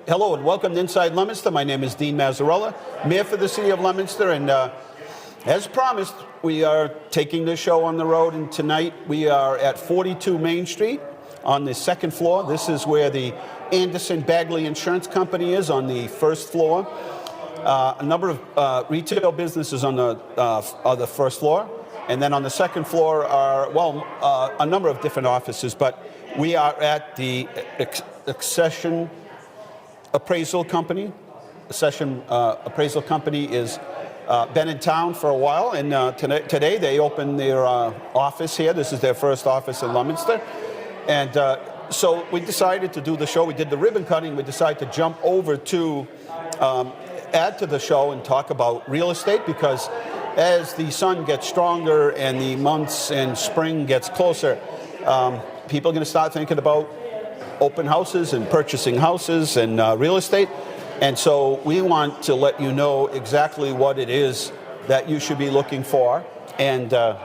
Hello and welcome to Inside Leominster. My name is Dean Mazzarella, Mayor for the City of Leominster, and as promised, we are taking this show on the road, and tonight we are at 42 Main Street on the second floor. This is where the Anderson Bagley Insurance Company is on the first floor. A number of retail businesses on the first floor, and then on the second floor are, a number of different offices, but we are at the Ascension Appraisal Company. Ascension Appraisal Company is been in town for a while, and today they opened their office here. This is their first office in Leominster, and so we decided to do the show. We did the ribbon cutting. We decided to jump over to add to the show and talk about real estate, because as the sun gets stronger and the months and spring gets closer, people are going to start thinking about open houses and purchasing houses and real estate. And so we want to let you know exactly what it is that you should be looking for and kind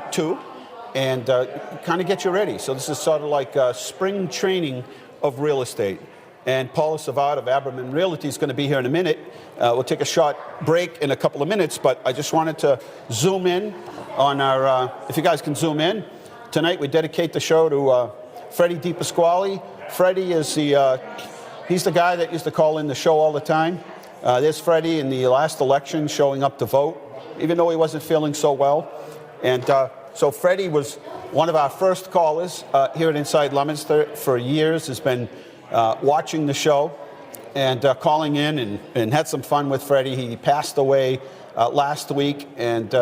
of get you ready. So this is sort of like spring training of real estate. And PAULA SAVARD of Aberman Realty is going to be here in a minute. We'll take a short break in a couple of minutes, but I just wanted to zoom in on our, if you guys can zoom in. Tonight we dedicate the show to Freddie DePasquale. Freddie is he's the guy that used to call in the show all the time. There's Freddie in the last election showing up to vote, even though he wasn't feeling so well. And so Freddie was one of our first callers here at Inside Leominster for years, has been watching the show and calling in and had some fun with Freddie. He passed away last week, and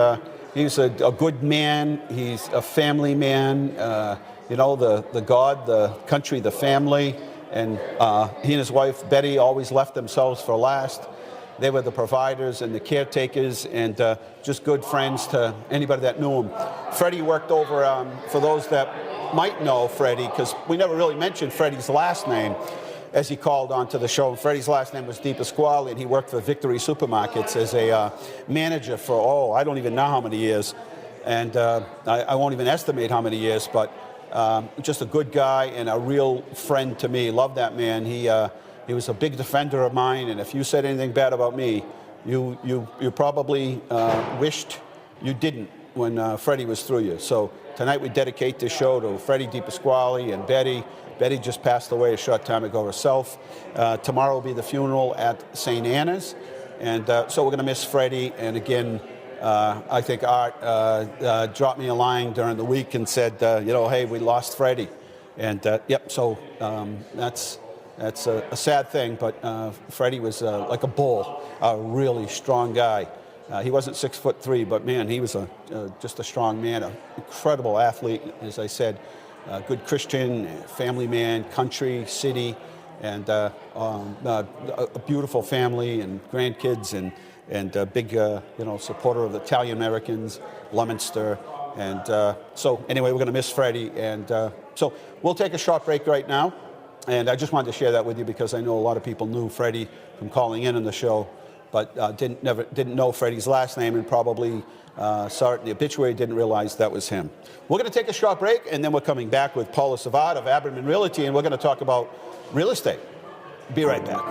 he's a good man. He's a family man. You know, the God, the country, the family, and he and his wife, Betty, always left themselves for last. They were the providers and the caretakers, and just good friends to anybody that knew him. Freddie worked over, for those that might know Freddie, because we never really mentioned Freddie's last name as he called onto the show. Freddie's last name was DePasquale, and he worked for Victory Supermarkets as a manager for, I don't even know how many years, and I won't even estimate how many years, but just a good guy and a real friend to me. Love that man. He was a big defender of mine, and if you said anything bad about me, you probably wished you didn't when Freddie was through you. So tonight we dedicate this show to Freddie DePasquale and Betty. Betty just passed away a short time ago herself. Tomorrow will be the funeral at St. Anna's, and so we're going to miss Freddie. And again, I think Art dropped me a line during the week and said, hey, we lost Freddie. And so that's a sad thing, but Freddie was like a bull, a really strong guy. He wasn't 6'3", but man, he was just a strong man, an incredible athlete, as I said, a good Christian, family man, country, city, and a beautiful family and grandkids, and a big supporter of the Italian Americans, Leominster. And so anyway, we're going to miss Freddie. And so we'll take a short break right now. And I just wanted to share that with you because I know a lot of people knew Freddie from calling in on the show, but didn't know Freddie's last name, and probably saw it in the obituary, didn't realize that was him. We're going to take a short break, and then we're coming back with PAULA SAVARD of Aberman Realty, and we're going to talk about real estate. Be right back.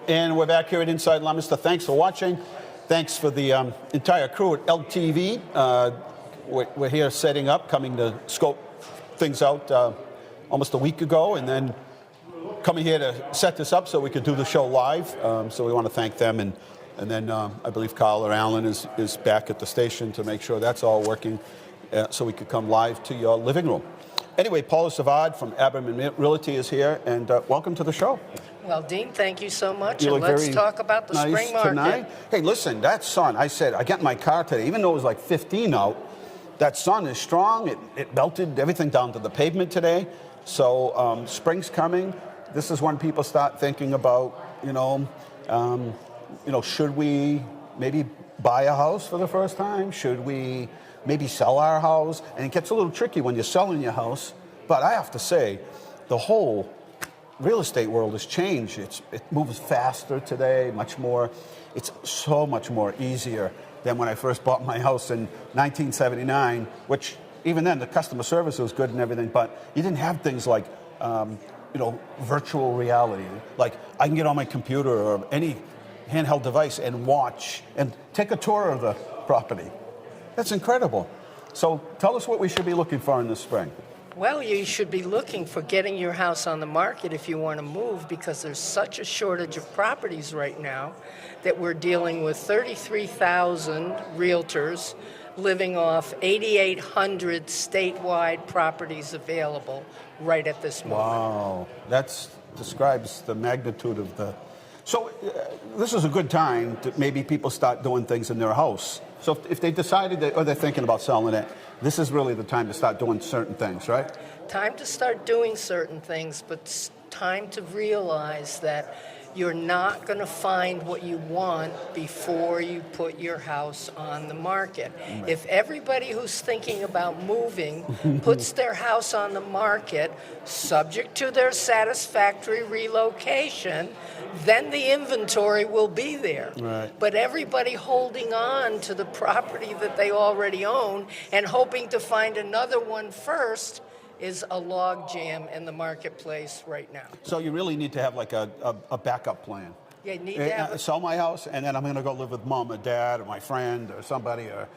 And we're back here at Inside Leominster. Thanks for watching. Thanks for the entire crew at LTV. We're here setting up, coming to scope things out almost a week ago, and then coming here to set this up so we could do the show live. So we want to thank them. And then I believe Carl or Alan is back at the station to make sure that's all working so we could come live to your living room. Anyway, PAULA SAVARD from Aberman Realty is here, and welcome to the show. Well, Dean, thank you so much, and let's talk about the spring market. Tonight. Hey, listen, that sun, I got in my car today, even though it was like 15 out, that sun is strong. It melted everything down to the pavement today. So spring's coming. This is when people start thinking about, should we maybe buy a house for the first time? Should we maybe sell our house? And it gets a little tricky when you're selling your house. But I have to say, the whole real estate world has changed. It moves faster today, much more. It's so much more easier than when I first bought my house in 1979, which even then the customer service was good and everything, but you didn't have things like, virtual reality. Like I can get on my computer or any handheld device and watch and take a tour of the property. That's incredible. So tell us what we should be looking for in the spring. Well, you should be looking for getting your house on the market if you want to move, because there's such a shortage of properties right now that we're dealing with 33,000 realtors living off 8,800 statewide properties available right at this moment. Wow, that describes the magnitude of the... So this is a good time to maybe people start doing things in their house. So if they decided that, or they're thinking about selling it, this is really the time to start doing certain things, right? Time to start doing certain things, but time to realize that you're not going to find what you want before you put your house on the market. Right. If everybody who's thinking about moving puts their house on the market, subject to their satisfactory relocation, then the inventory will be there. Right. But everybody holding on to the property that they already own and hoping to find another one first is a log jam in the marketplace right now. So you really need to have like a backup plan. Yeah, you need to have sell my house, and then I'm going to go live with mom or dad or my friend or somebody, or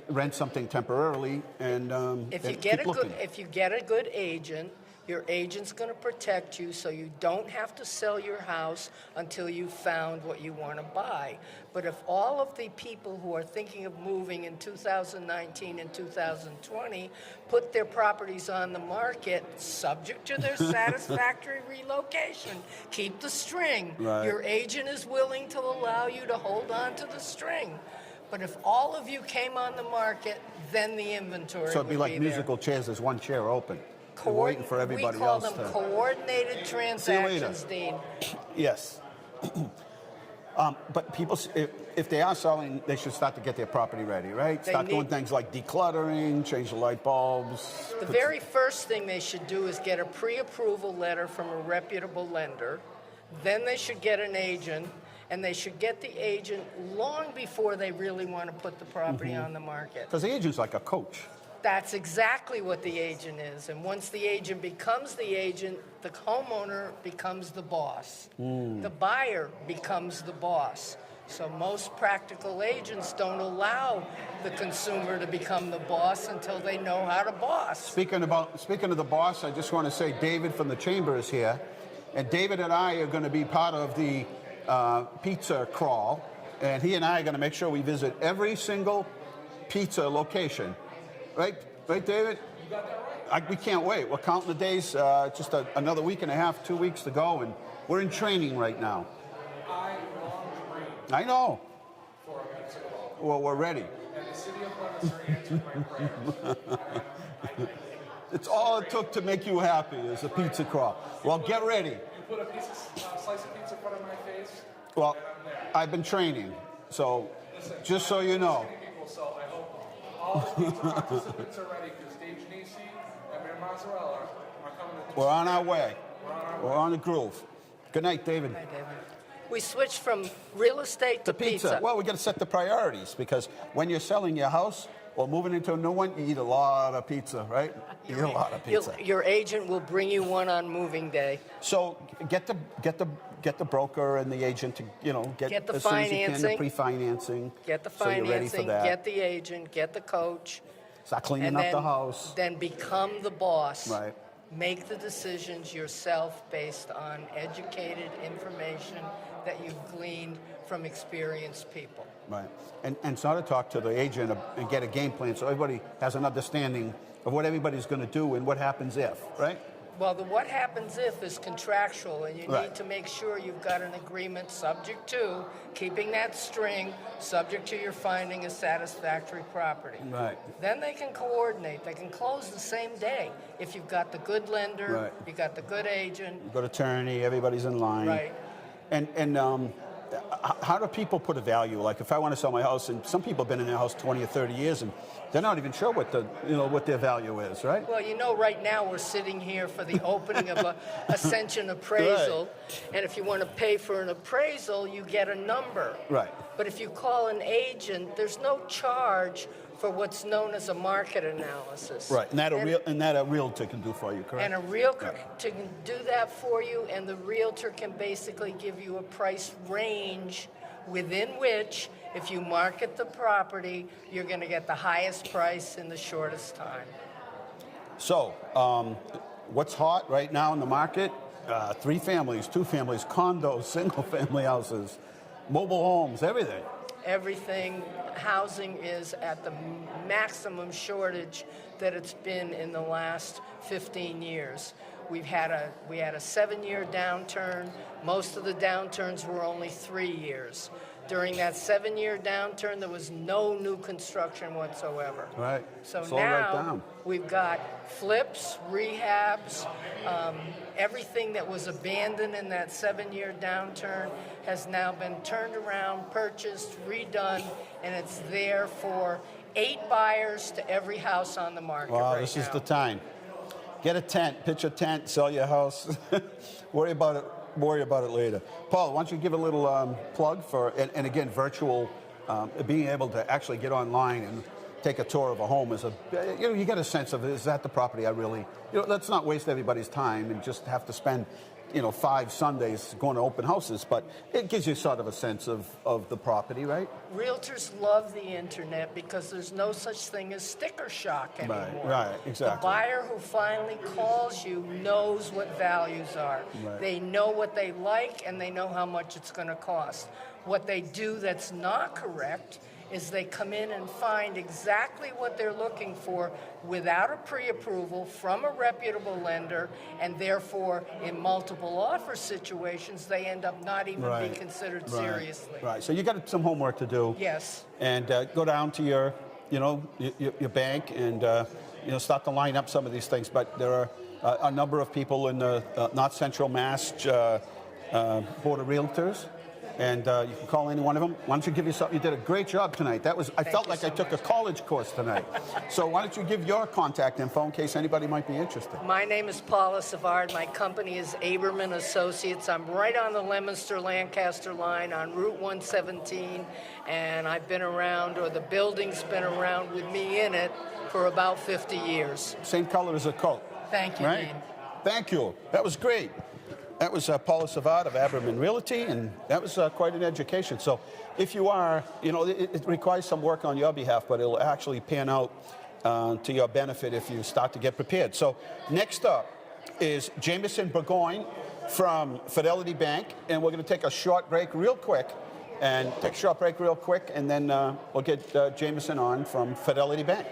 rent something temporarily, and if you get a good agent, your agent's going to protect you so you don't have to sell your house until you've found what you want to buy. But if all of the people who are thinking of moving in 2019 and 2020 put their properties on the market subject to their satisfactory relocation, keep the string. Right. Your agent is willing to allow you to hold on to the string. But if all of you came on the market, then the inventory So it'd be would like musical chairs, there's one chair open. We're waiting for everybody we call else them coordinated transactions, Dean. Yes. But people, if they are selling, they should start to get their property ready, right? Start doing things like decluttering, change the light bulbs. The very first thing they should do is get a pre-approval letter from a reputable lender. Then they should get an agent, and they should get the agent long before they really want to put the property on the market. Because the agent's like a coach. That's exactly what the agent is. And once the agent becomes the agent, the homeowner becomes the boss. The buyer becomes the boss. So most practical agents don't allow the consumer to become the boss until they know how to boss. Speaking of the boss, I just want to say David from the Chamber is here. And David and I are going to be part of the pizza crawl. And he and I are going to make sure we visit every single pizza location. Right, David? You got that right. We can't wait. We're counting the days, just another week and a half, 2 weeks to go, and we're in training right now. I long dream I know. for a pizza crawl. Well, we're ready. And the city of Leominster answered my prayers. It's all it took to make you happy is a pizza crawl. Well, get ready. You put a slice of pizza in front of my face, Well, and I'm there. I've been training, so Listen, just so you know. People, so I hope all the pizza participants are ready, because Dave Genesi and Mayor Mazzarella are coming to We're on our way. We're on our way. We're on the groove. Good night, David. Hi, David. We switched from real estate to pizza. Well, we got to set the priorities, because when you're selling your house or moving into a new one, you eat a lot of pizza, right? You eat a lot of pizza. Your agent will bring you one on moving day. So get the get the broker and the agent to, get the as soon as you can, the financing. pre-financing. Get the So you're ready for financing, that. get the agent, get the coach. Start cleaning And up then, the house. then become the boss. Right. Make the decisions yourself based on educated information that you've gleaned from experienced people. Right. And sort of talk to the agent and get a game plan so everybody has an understanding of what everybody's going to do and what happens if, right? Well, the what happens if is contractual, and you Right. need to make sure you've got an agreement subject to keeping that string, subject to your finding a satisfactory property. Right. Then they can coordinate. They can close the same day if you've got the good lender, Right. you've got the good agent. Good attorney, everybody's in line. Right. And how do people put a value? Like if I want to sell my house, and some people have been in their house 20 or 30 years, and they're not even sure what what their value is, right? Well, right now we're sitting here for the opening of a Ascension Appraisal, and if you want to pay for an appraisal, you get a number. Right. But if you call an agent, there's no charge for what's known as a market analysis. Right. And that a realtor can do for you, correct? And a realtor can do that for you, and the realtor can basically give you a price range within which, if you market the property, you're going to get the highest price in the shortest time. So, what's hot right now in the market? 3 families, 2 families, condos, single-family houses, mobile homes, everything. Everything, housing is at the maximum shortage that it's been in the last 15 years. We had a 7-year downturn. Most of the downturns were only 3 years. During that 7-year downturn, there was no new construction whatsoever. Right. So Slow right now down. we've got flips, rehabs, everything that was abandoned in that 7-year downturn has now been turned around, purchased, redone, and it's there for 8 buyers to every house on the market right now. Wow, this is the time. Get a tent, pitch a tent, sell your house. Worry about it later. Paul, why don't you give a little plug for, and again, virtual, being able to actually get online and take a tour of a home is you get a sense of, is that the property I really, let's not waste everybody's time and just have to spend, 5 Sundays going to open houses, but it gives you sort of a sense of the property, right? Realtors love the internet because there's no such thing as sticker shock anymore. Right, exactly. The buyer who finally calls you knows what values are. Right. They know what they like and they know how much it's going to cost. What they do that's not correct is they come in and find exactly what they're looking for without a pre-approval from a reputable lender, and therefore in multiple offer situations they end up not even being considered seriously. Right, so you got some homework to do. Yes. And go down to your bank and start to line up some of these things. But there are a number of people in the North Central Mass Board of Realtors. And you can call any one of them. Why don't you give yourself? You did a great job tonight. I felt like I took a college course tonight. So why don't you give your contact info in case anybody might be interested? My name is PAULA SAVARD. My company is Aberman Associates. I'm right on the Leominster-Lancaster line on Route 117, and I've been around, or the building's been around with me in it for about 50 years. Same color as the coat. Thank you, Right? Dean. Thank you. That was great. That was PAULA SAVARD of Aberman Realty, and that was quite an education. So if you are, it requires some work on your behalf, but it'll actually pan out to your benefit if you start to get prepared. So next up is Jameson Burgoyne from Fidelity Bank, and we're going to take a short break real quick, and then we'll get Jameson on from Fidelity Bank.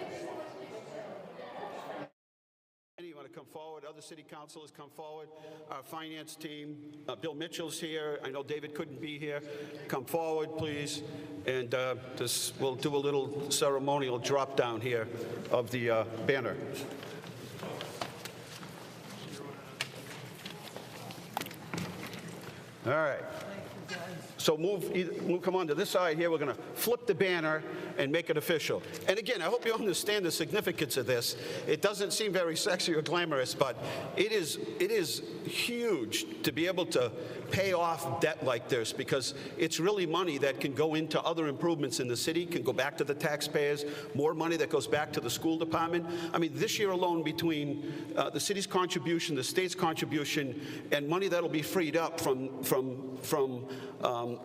You want to come forward? Other city councilors come forward. Our finance team, Bill Mitchell's here. I know David couldn't be here. Come forward, please. And we'll do a little ceremonial drop down here of the banner. All right. So come on to this side here. We're going to flip the banner and make it official. And again, I hope you understand the significance of this. It doesn't seem very sexy or glamorous, but it is huge to be able to pay off debt like this, because it's really money that can go into other improvements in the city, can go back to the taxpayers, more money that goes back to the school department. I mean, this year alone, between the city's contribution, the state's contribution, and money that'll be freed up from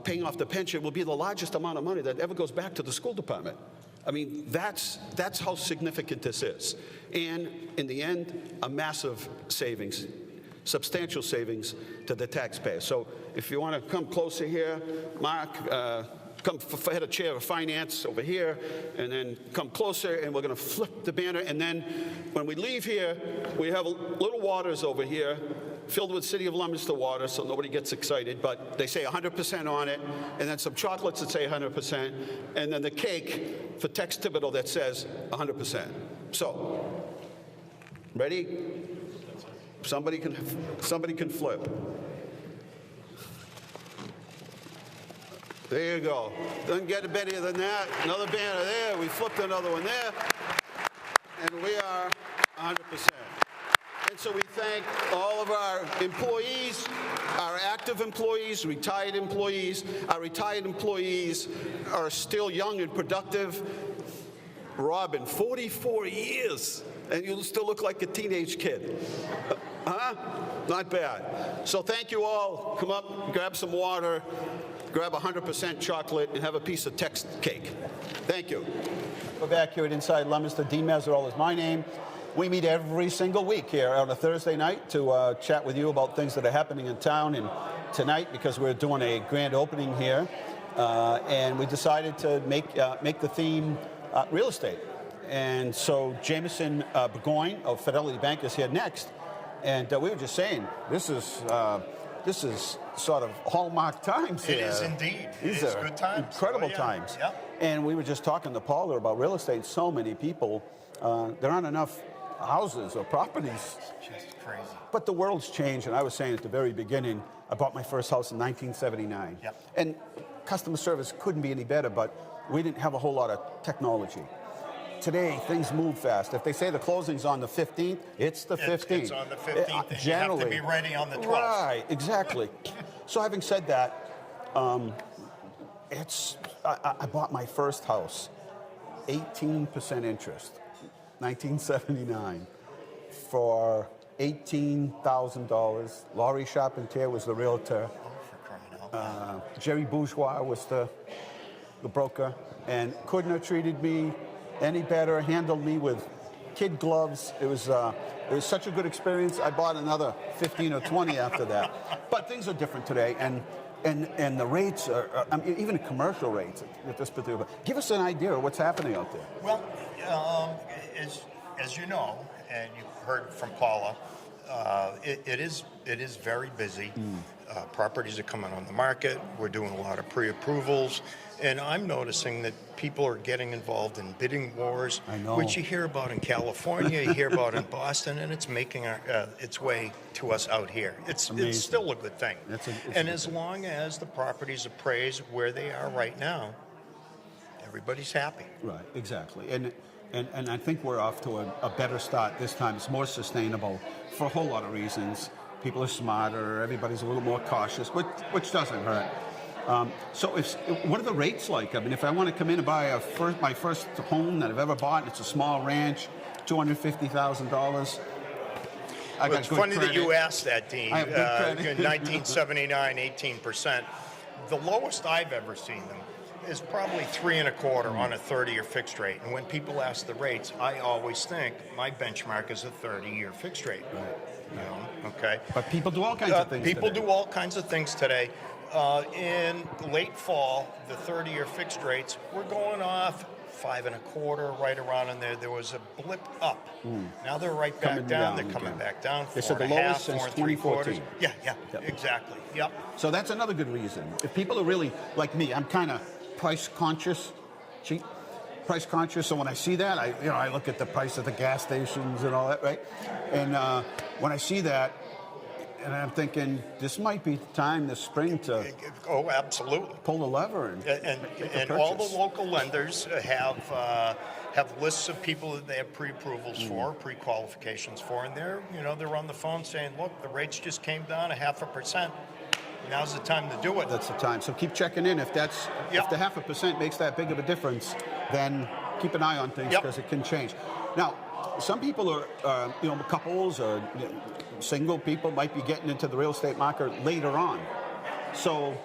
paying off the pension, will be the largest amount of money that ever goes back to the school department. I mean, that's how significant this is. And in the end, a massive savings, substantial savings to the taxpayer. So if you want to come closer here, Mark, come head a chair of finance over here, and then come closer, and we're going to flip the banner. And then when we leave here, we have little waters over here filled with City of Leominster water, so nobody gets excited, but they say 100% on it, and then some chocolates that say 100%, and then the cake for Tex Thibodeau that says 100%. So, ready? Somebody can flip. There you go. Doesn't get better than that. Another banner there. We flipped another one there. And we are 100%. And so we thank all of our employees, our active employees, retired employees. Our retired employees are still young and productive. Robin, 44 years, and you still look like a teenage kid. Huh? Not bad. So thank you all. Come up, grab some water, grab 100% chocolate, and have a piece of Tex cake. Thank you. We're back here at Inside Leominster. Dean Mazzarola is my name. We meet every single week here on a Thursday night to chat with you about things that are happening in town. And tonight, because we're doing a grand opening here, and we decided to make the theme real estate. And so Jameson Burgoyne of Fidelity Bank is here next. And we were just saying, this is sort of hallmark times here. It is indeed. These it is are good times. incredible times. Yep. And we were just talking to Paula about real estate. So many people, there aren't enough houses or properties. Just crazy. But the world's changed, and I was saying at the very beginning, I bought my first house in 1979. Yep. And customer service couldn't be any better, but we didn't have a whole lot of technology. Today, things move fast. If they say the closing's on the 15th, it's the 15th. It's on the 15th. And Generally. you have to be ready on the 12th. Right, exactly. So having said that, I bought my first house, 18% interest, 1979, for $18,000. Laurie Charpentier was the realtor. Oh, for crying out loud. Jerry Bourgeois was the broker, and couldn't have treated me any better, handled me with kid gloves. It was such a good experience. I bought another 15 or 20 after that. But things are different today, and the rates are, even commercial rates at this particular. Give us an idea of what's happening out there. Well, as you know, and you've heard from Paula, it is very busy. Properties are coming on the market. We're doing a lot of pre-approvals. And I'm noticing that people are getting involved in bidding wars, which you hear about in California, you hear about in Boston, and it's making its way to us out here. It's still a good thing. And as long as the properties appraise where they are right now, everybody's happy. Right, exactly. And I think we're off to a better start this time. It's more sustainable for a whole lot of reasons. People are smarter, everybody's a little more cautious, which doesn't hurt. So what are the rates like? I mean, if I want to come in and buy my first home that I've ever bought, it's a small ranch, $250,000. Well, it's funny that you asked that, Dean. I have good credit. 1979, 18%. The lowest I've ever seen them is probably 3 1/4 on a 30-year fixed rate. And when people ask the rates, I always think my benchmark is a 30-year fixed rate. Right. You know, okay. But people do all kinds of things. People today. do all kinds of things today. In late fall, the 30-year fixed rates were going off 5 1/4, right around in there. There was a blip up. Now they're right back Coming down. down They're coming again. back down. They 4 said the 1/2, lowest since 4 3/4. 2014. Yeah, Yep. exactly. Yep. So that's another good reason. If people are really like me, I'm kind of price conscious, price conscious. So when I see that, I look at the price of the gas stations and all that, right? And when I see that, And I'm thinking this might be the time this spring to Oh, absolutely. pull the lever and make a And all purchase. the local lenders have lists of people that they have pre-approvals for, pre-qualifications for, and they're on the phone saying, look, the rates just came down 0.5%. Now's the time to do it. That's the time. So keep checking in. If the 0.5% makes that big of a difference, then keep an eye on things because it can change. Now, some people are, couples or single people might be getting into the real estate market later on. So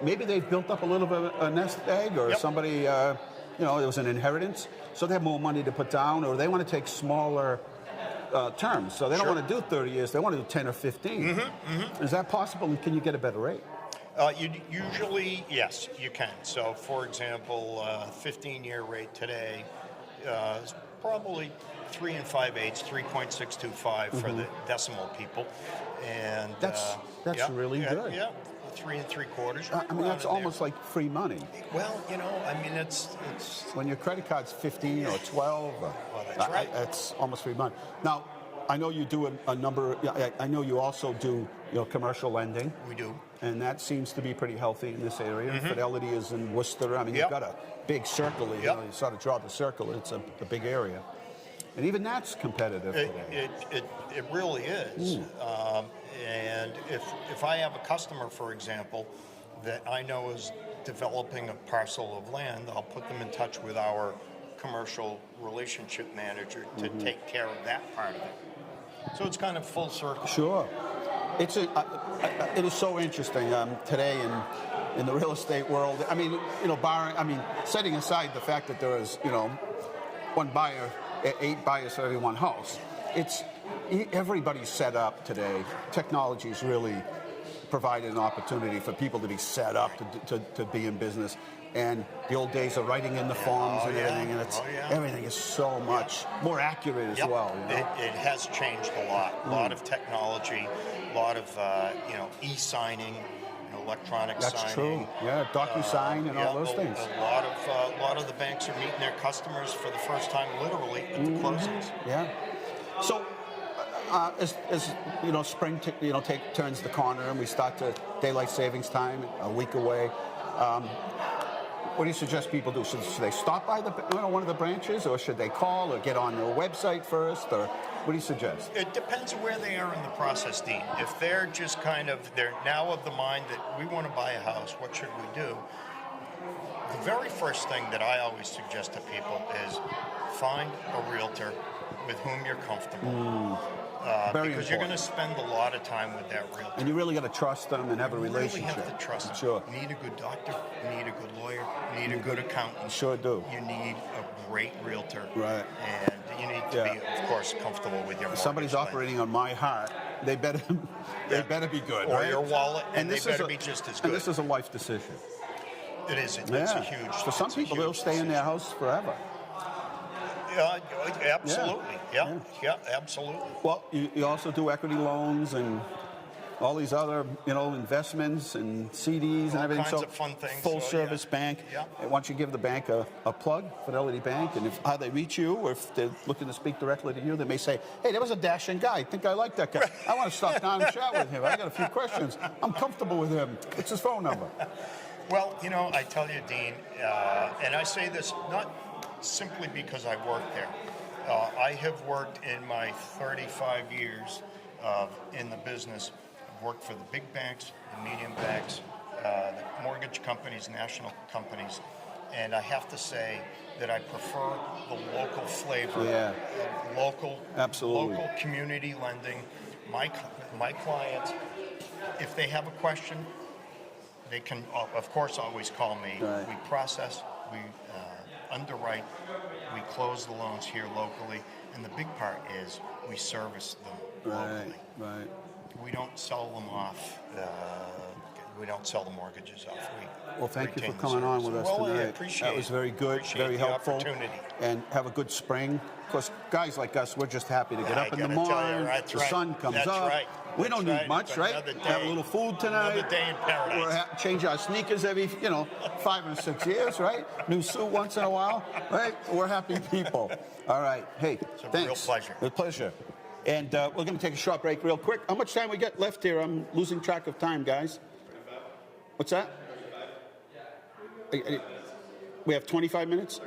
maybe they've built up a little bit of a nest egg, or somebody, it was an inheritance, so they have more money to put down, or they want to take smaller terms. So they don't want to do 30 years; they want to do 10 or 15. Is that possible? And can you get a better rate? Usually, yes, you can. So, for example, 15-year rate today is probably 3 5/8, 3.625 for the decimal people, and That's really good. Yeah, 3 3/4. I mean, that's almost like free money. Well, it's When your credit card's 15 or 12, that's right. That's almost free money. Now, I know you do a number. I know you also do commercial lending. We do. And that seems to be pretty healthy in this area. Fidelity is in Worcester. I mean, you've got a big circle. You sort of draw the circle. It's a big area. And even that's competitive today. It really is. And if I have a customer, for example, that I know is developing a parcel of land, I'll put them in touch with our commercial relationship manager to take care of that part of it. So it's kind of full circle. Sure. It is so interesting today in the real estate world. I mean, setting aside the fact that there is, one buyer, 8 buyers for every one house. Everybody's set up today. Technology's really provided an opportunity for people to be set up to be in business. And the old days of writing in the forms and everything, and everything is so much more accurate as well. It has changed a lot. A lot of technology, a lot of e-signing, electronic signing. That's true. Yeah, DocuSign and all those things. A lot of the banks are meeting their customers for the first time, literally at the closings. Yeah. So, as spring turns the corner and we start to daylight savings time a week away. What do you suggest people do? Should they stop by one of the branches, or should they call, or get on their website first, or what do you suggest? It depends where they are in the process, Dean. If they're just they're now of the mind that we want to buy a house, what should we do? The very first thing that I always suggest to people is find a realtor with whom you're comfortable. Because you're going to spend a lot of time with that realtor. And you really got to trust them and have a relationship. You really have to trust them. Sure. You need a good doctor. You need a good lawyer. You need a good accountant. Sure do. You need a great realtor. Right. And you need to be, of course, comfortable with your mortgage. If somebody's operating on my heart, they better be good. Or right? your wallet, and they better be just as good. And this is a life decision. It is. It's a huge. For some people, they'll stay in their house forever. Absolutely. Yeah, absolutely. Well, you also do equity loans and all these other, investments and CDs and everything. Kinds of fun things. Full service bank. Yeah. And once you give the bank a plug, Fidelity Bank, and how they reach you, or if they're looking to speak directly to you, they may say, "Hey, there was a dashing guy. I think I like that guy. I want to stop down and chat with him. I got a few questions. I'm comfortable with him. What's his phone number?" Well, I tell you, Dean, and I say this not simply because I work there. I have worked in my 35 years in the business. I've worked for the big banks, the medium banks, the mortgage companies, national companies, and I have to say that I prefer the local flavor, local community lending. My clients, if they have a question, they can, of course, always call me. Right. We process, we underwrite, we close the loans here locally, and the big part is we service them locally. Right. We don't sell them off. We don't sell the mortgages off. Well, thank you for coming on with us tonight. I appreciate it. That was very good, very helpful. Opportunity. And have a good spring. Of course, guys like us, we're just happy to get up in the morning. The sun comes up. We don't need much, right? Have a little food tonight. Another day in paradise. Change our sneakers every, 5 or 6 years, right? New suit once in a while, right? We're happy people. All right. Hey, It's a thanks. real pleasure. A pleasure. And we're going to take a short break real quick. How much time we got left here? I'm losing track of time, guys. What's that? We have 25 minutes?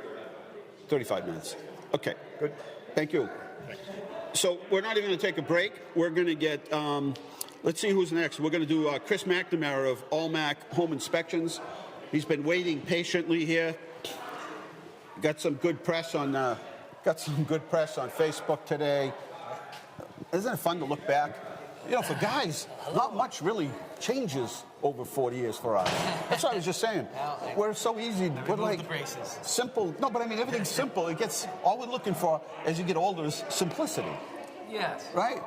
35 minutes. Okay, good. Thank you. So we're not even going to take a break. We're going to get, let's see who's next. We're going to do Chris McNamara of ALLMAC Home Inspections. He's been waiting patiently here. Got some good press on Facebook today. Isn't it fun to look back? You know, for guys, not much really changes over 40 years for us. That's what I was just saying. We're so easy. We're like the braces. simple. No, but I mean, everything's simple. It gets, all we're looking for as you get older is simplicity, Yes. right?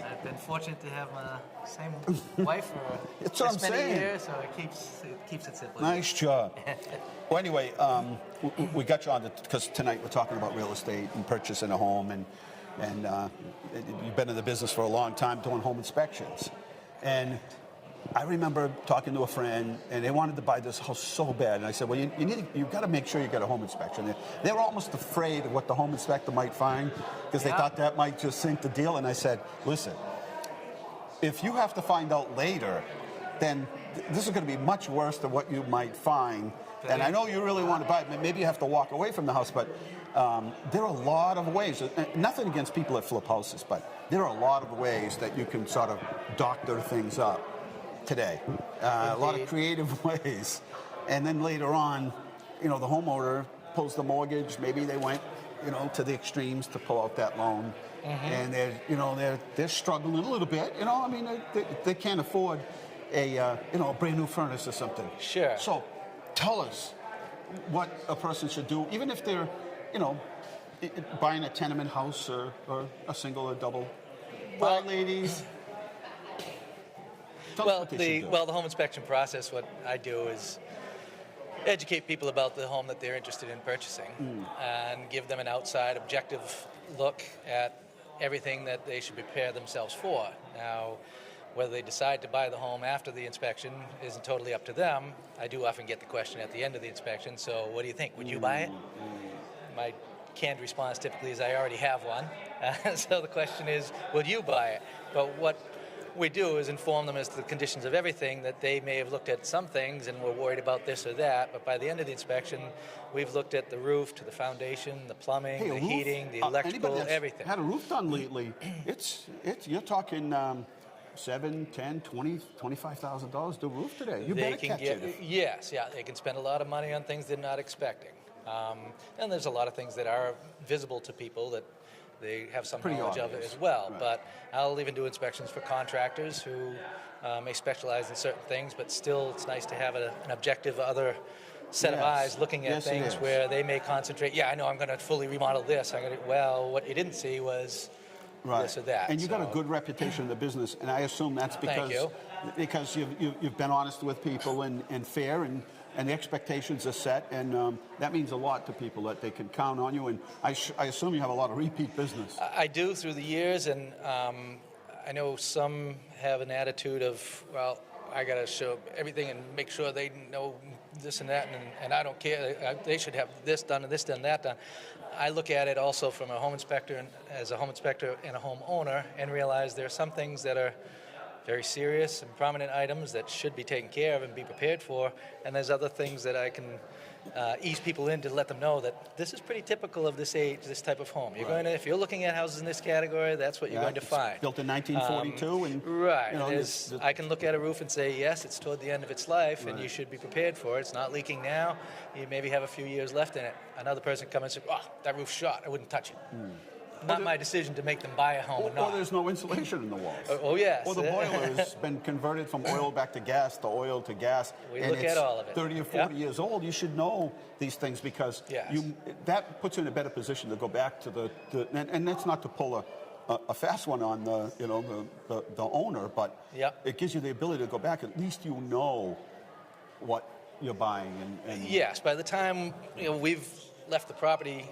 I've been fortunate to have my same wife for That's what this I'm many saying. years, so it keeps it simple. Nice job. Well, anyway, we got you on because tonight we're talking about real estate and purchasing a home, and you've been in the business for a long time doing home inspections. And I remember talking to a friend, and they wanted to buy this house so bad. And I said, well, you've got to make sure you get a home inspection. They were almost afraid of what the home inspector might find because they thought that might just sink the deal. And I said, listen, if you have to find out later, then this is going to be much worse than what you might find. And I know you really want to buy it. Maybe you have to walk away from the house, but there are a lot of ways. Nothing against people that flip houses, but there are a lot of ways that you can sort of doctor things up today. A lot of creative ways. And then later on, you know, the homeowner pulls the mortgage. Maybe they went, you know, to the extremes to pull out that loan. And they're struggling a little bit. You know, I mean, they can't afford a brand new furnace or something. Sure. So, tell us what a person should do, even if they're, you know, buying a tenement house or a single or double. Well, Bye, ladies. Tell us what they should do. the home inspection process, what I do is educate people about the home that they're interested in purchasing and give them an outside objective look at everything that they should prepare themselves for. Now, whether they decide to buy the home after the inspection isn't totally up to them. I do often get the question at the end of the inspection, so what do you think? Would you buy it? My canned response typically is I already have one. So the question is, would you buy it? But what we do is inform them as to the conditions of everything, that they may have looked at some things and were worried about this or that, but by the end of the inspection, we've looked at the roof to the foundation, the plumbing, the heating, the electrical, anybody that's everything. had a roof done lately, it's you're talking $7, $10, $20, $25,000 to roof today. You better catch it. Yes, they can spend a lot of money on things they're not expecting. And there's a lot of things that are visible to people that they have some knowledge of it as well. Right. But I'll even do inspections for contractors who may specialize in certain things, but still it's nice to have an objective other set of eyes looking at things where they may concentrate, I know I'm going to fully remodel this. Well, what you didn't see was this or that. And you've got a good reputation in the business, and I assume that's because you've been honest with people and fair, and the expectations are set, and that means a lot to people that they can count on you. And I assume you have a lot of repeat business. I do through the years, and I know some have an attitude of, well, I got to show everything and make sure they know this and that, and I don't care. They should have this done and this done, that done. I look at it also from a home inspector and as a home inspector and a homeowner, and realize there are some things that are very serious and prominent items that should be taken care of and be prepared for, and there's other things that I can ease people in to let them know that this is pretty typical of this age, this type of home. You're going to, if you're looking at houses in this category, that's what you're going to find. Built in 1942, and right. You know, I can look at a roof and say, yes, it's toward the end of its life, and you should be prepared for it. It's not leaking now. You maybe have a few years left in it. Another person comes and says, "Oh, that roof's shot. I wouldn't touch it." Not my decision to make them buy a home or not. Or there's no insulation in the walls. Yes. Or the boiler's been converted from oil back to gas, to oil to gas. We look at all of it. 30 or 40 years old. You should know these things because that puts you in a better position to go back to and that's not to pull a fast one on the owner, but it gives you the ability to go back. At least you know what you're buying. And yes, by the time we've left the property.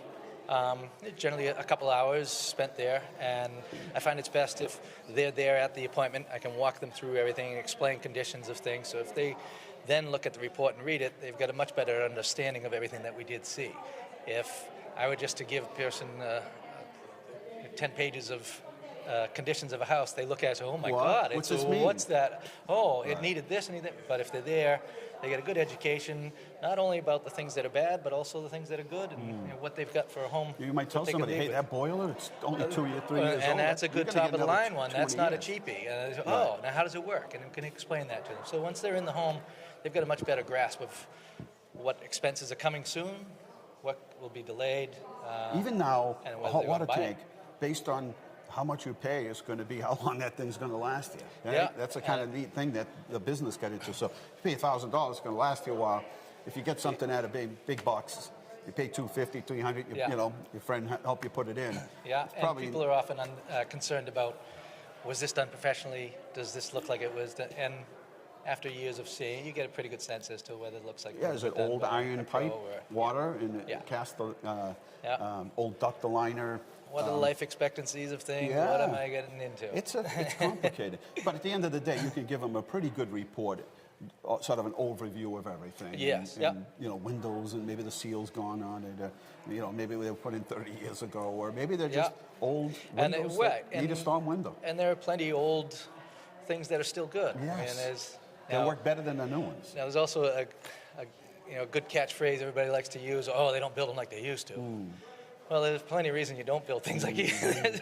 Generally a couple hours spent there, and I find it's best if they're there at the appointment. I can walk them through everything and explain conditions of things, so if they then look at the report and read it, they've got a much better understanding of everything that we did see. If I were just to give a person 10 pages of conditions of a house, they look at it and say, oh my What? God, What's this mean? what's that? Oh, it needed this and that. But if they're there, they get a good education, not only about the things that are bad, but also the things that are good and you know, what they've got for a home. You might tell that they can somebody, live hey, with. that boiler, it's only 3 years old. And that's a good You're gonna top of get the line another one. 20 That's not a years. cheapie. And they say, oh, now how does it work? And you can explain that to them. So once they're in the home, they've got a much better grasp of what expenses are coming soon, what will be delayed. Even now, and a whether hot they're gonna water buy tank, based on how much you pay, is going to be how long that thing's going to last you. Right? Yeah. That's a kind of neat thing that the business got into. So if you pay $1,000, it's going to last you a while. If you get something out of big boxes, you pay $250, $300. Yeah. You know, your friend help you put it in. Yeah, It's and probably people are often concerned about, was this done professionally? Does this look like it was done? And after years of seeing, you get a pretty good sense as to whether it looks like yeah. Is it old iron pipe water and Yeah. cast Yeah. old ductile liner? What are the life expectancies of things? Yeah. What am I getting into? It's complicated. But at the end of the day, you can give them a pretty good report, sort of an overview of everything. Yes, And, yeah. you know, windows and maybe the seal's gone on it. You know, maybe they were put in 30 years ago, or maybe they're just Yeah. old And windows right, that need a and- storm window. And there are plenty old things that are still good. Yes. I mean, there's, They now, work better than the new ones. now there's also a good catchphrase everybody likes to use. Oh, they don't build them like they used to. Well, there's plenty of reason you don't build things like you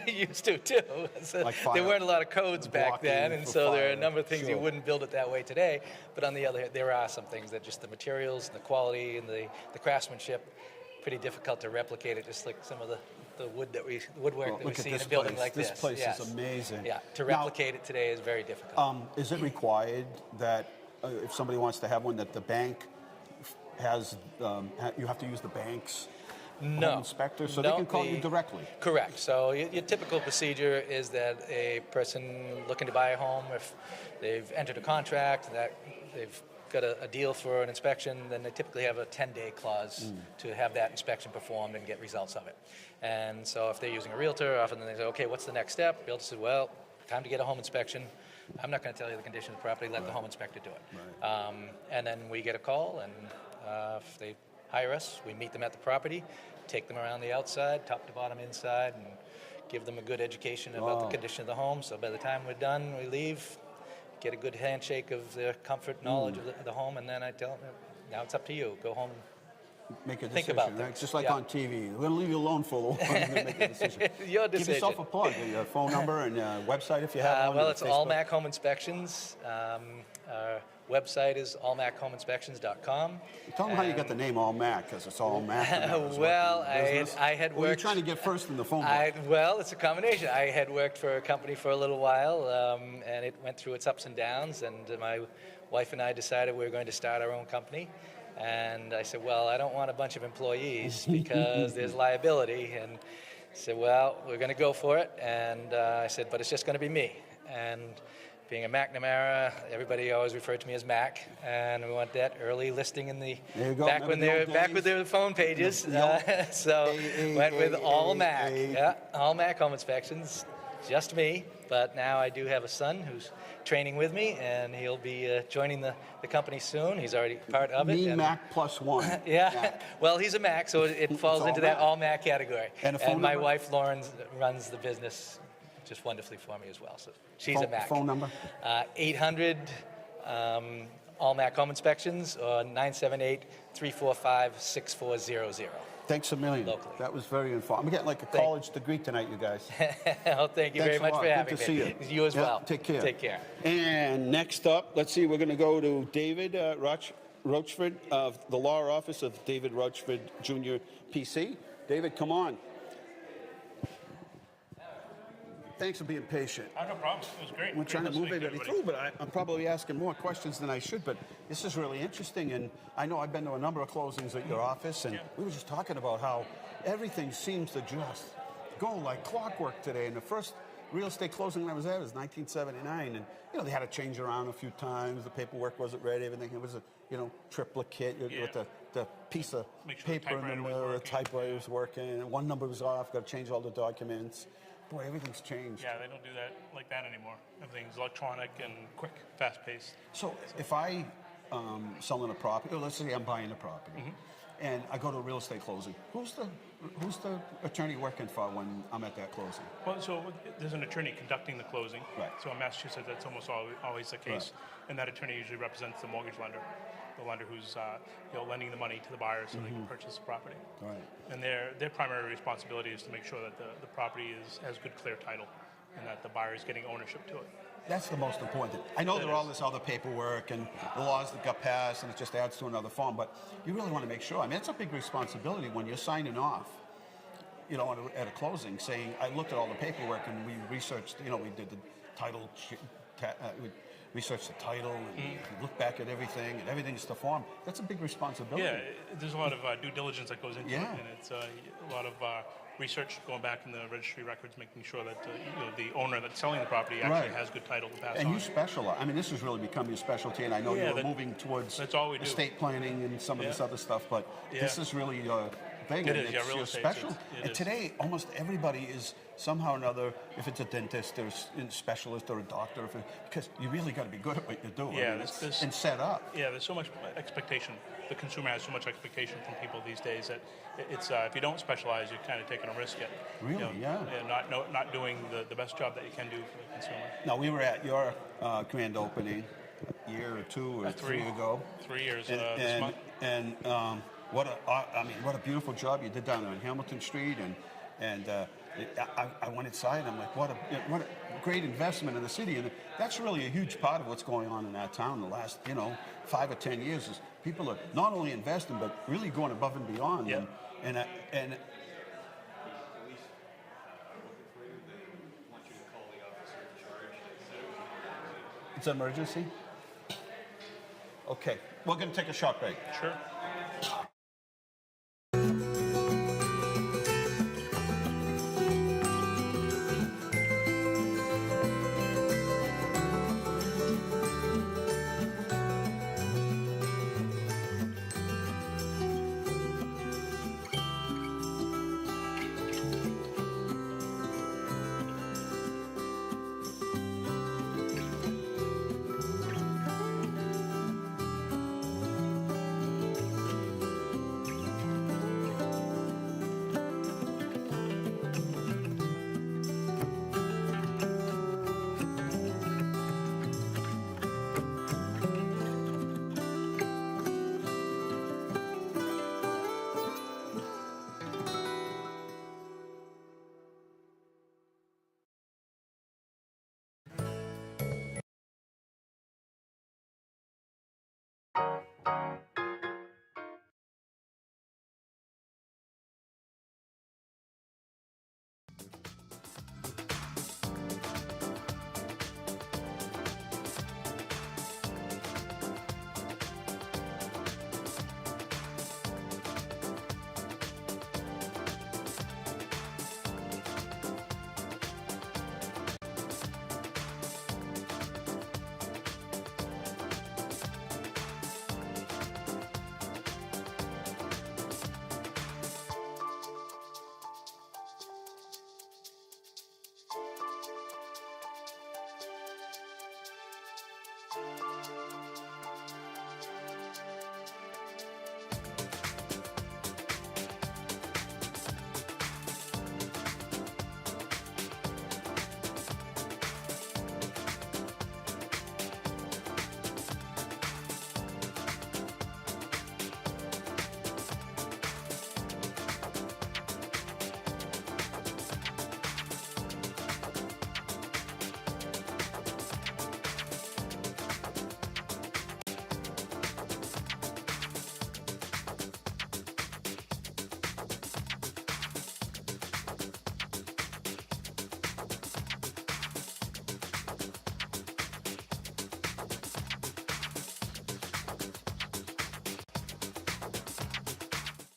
used to too. So Like fire. there weren't a lot of codes back Blocking then, and for so there are a fire. number of things you Sure. wouldn't build it that way today. But on the other hand, there are some things that just the materials and the quality and the craftsmanship, pretty difficult to replicate it. Just like some of the woodwork Well, that we look at see in this a building place. like this. This place Yes. is amazing. Yeah, to Now, replicate it today is very difficult. Is it required that if somebody wants to have one, that the bank has, you have to use the bank's No. home inspector, so No, they can call you directly? Correct. So your typical procedure is that a person looking to buy a home, if they've entered a contract, that they've got a deal for an inspection, then they typically have a 10-day clause to have that inspection performed and get results of it. And so if they're using a realtor, often they say, okay, what's the next step? Realtor says, well, time to get a home inspection. I'm not going to tell you the condition of the property, let the home inspector do it. And then we get a call, and if they hire us, we meet them at the property, take them around the outside, top to bottom inside, and give them a good education about the condition of the home. So by the time we're done, we leave, get a good handshake of their comfort, knowledge of the home, and then I tell them, now it's up to you. Go home. Make a decision. Think about right? things. It's just like Yeah. on TV. We're going to leave you alone for a little while and then make a decision. Your Give decision. yourself a plug, your phone number and website if you have one. Well, or it's Facebook. ALLMAC Home Inspections. Our website is allmachomeinspections.com. Tell them how you got the name ALLMAC, because it's all Mac. Well, I had Well, worked. you're trying to get first in the phone book. Well, it's a combination. I had worked for a company for a little while, and it went through its ups and downs. And my wife and I decided we were going to start our own company. And I said, well, I don't want a bunch of employees because there's liability. And I said, well, we're going to go for it. And I said, but it's just going to be me. And being a MCNAMARA, everybody always referred to me as Mac, and we want that early listing in the There you go. back Remember when the they're old back days? with their phone pages. So A, went with A, ALLMAC. Yeah, ALLMAC Home Inspections, just me. But now I do have a son who's training with me, and he'll be joining the company soon. He's already part of it. Me, and- Mac plus one. Yeah, Mac. well, he's a Mac, so it falls all into that Mac. ALLMAC category. And a phone my number? wife Lauren runs the business just wonderfully for me as well. So she's a Mac. Phone number? 800 ALLMAC Home Inspections or 978-345-6400. Thanks a million. Locally. That was very informative. I'm getting like a college degree tonight, you guys. Oh, thank you Thanks very a much lot. for having Good to me. see you. You as Yeah, well. Take care. Take care. And next up, let's see, we're going to go to David Rochford of the Law Office of David Rochford Jr. PC. David, come on. Thanks for being patient. Oh, no problem. It was great. We're trying to move Great everybody listening through, but I'm probably asking more questions than I should. But this is really interesting, and I know I've been to a number of closings at your office, and we were just talking about how everything seems to just go like clockwork today. And the first real estate closing I was at was 1979, and they had to change around a few times. The paperwork wasn't ready. Everything, it was a triplicate with the piece of Make sure the paper in the typewriter was middle, the working. typewriter was working, and one number was off. Got to change all the documents. Boy, everything's changed. Yeah, they don't do that like that anymore. Everything's electronic and quick, fast-paced. So if I selling a property, or let's say I'm buying a property, and I go to a real estate closing. Who's the attorney working for when I'm at that closing? Well, so there's an attorney conducting the closing. Right. So in Massachusetts, that's almost always the case. Right. And that attorney usually represents the mortgage lender, the lender who's lending the money to the buyer so they can purchase the property. Right. And their primary responsibility is to make sure that the property has good, clear title and that the buyer is getting ownership to it. That's the most important. I know there are all this other paperwork and the laws that got passed, and it just adds to another form, but you really want to make sure. I mean, it's a big responsibility when you're signing off, you know, at a closing, saying, I looked at all the paperwork and we researched, you know, we did the title, we researched the title, and we looked back at everything, and everything's to form. That's a big responsibility. Yeah, there's a lot of due diligence that goes into Yeah. it, and it's a lot of research going back in the registry records, making sure that the owner that's selling the property actually Right. has good title to pass And on. you specialize. I mean, this has really become your specialty, and I know Yeah, you're moving towards that's all we do. estate planning and some of this Yeah. other stuff, but this Yeah. is really your thing. It and is, yeah, it's real your estate, special. it And is. today, almost everybody is somehow or another, if it's a dentist or a specialist or a doctor, because you really got to be good at what you do. Yeah, I mean, this- and set up. Yeah, there's so much expectation. The consumer has so much expectation from people these days that it's if you don't specialize, you're kind of taking a risk at Really, yeah. and not doing the best job that you can do for the consumer. Now, we were at your grand opening a year or two or three ago. 3 years And, this month. what a beautiful job you did down there on Hamilton Street, and I went inside and I'm like, what a great investment in the city, and that's really a huge part of what's going on in our town the last 5 or 10 years is people are not only investing but really going above and beyond. Yeah. And it's an emergency. Okay, we're going to take a short break. Sure.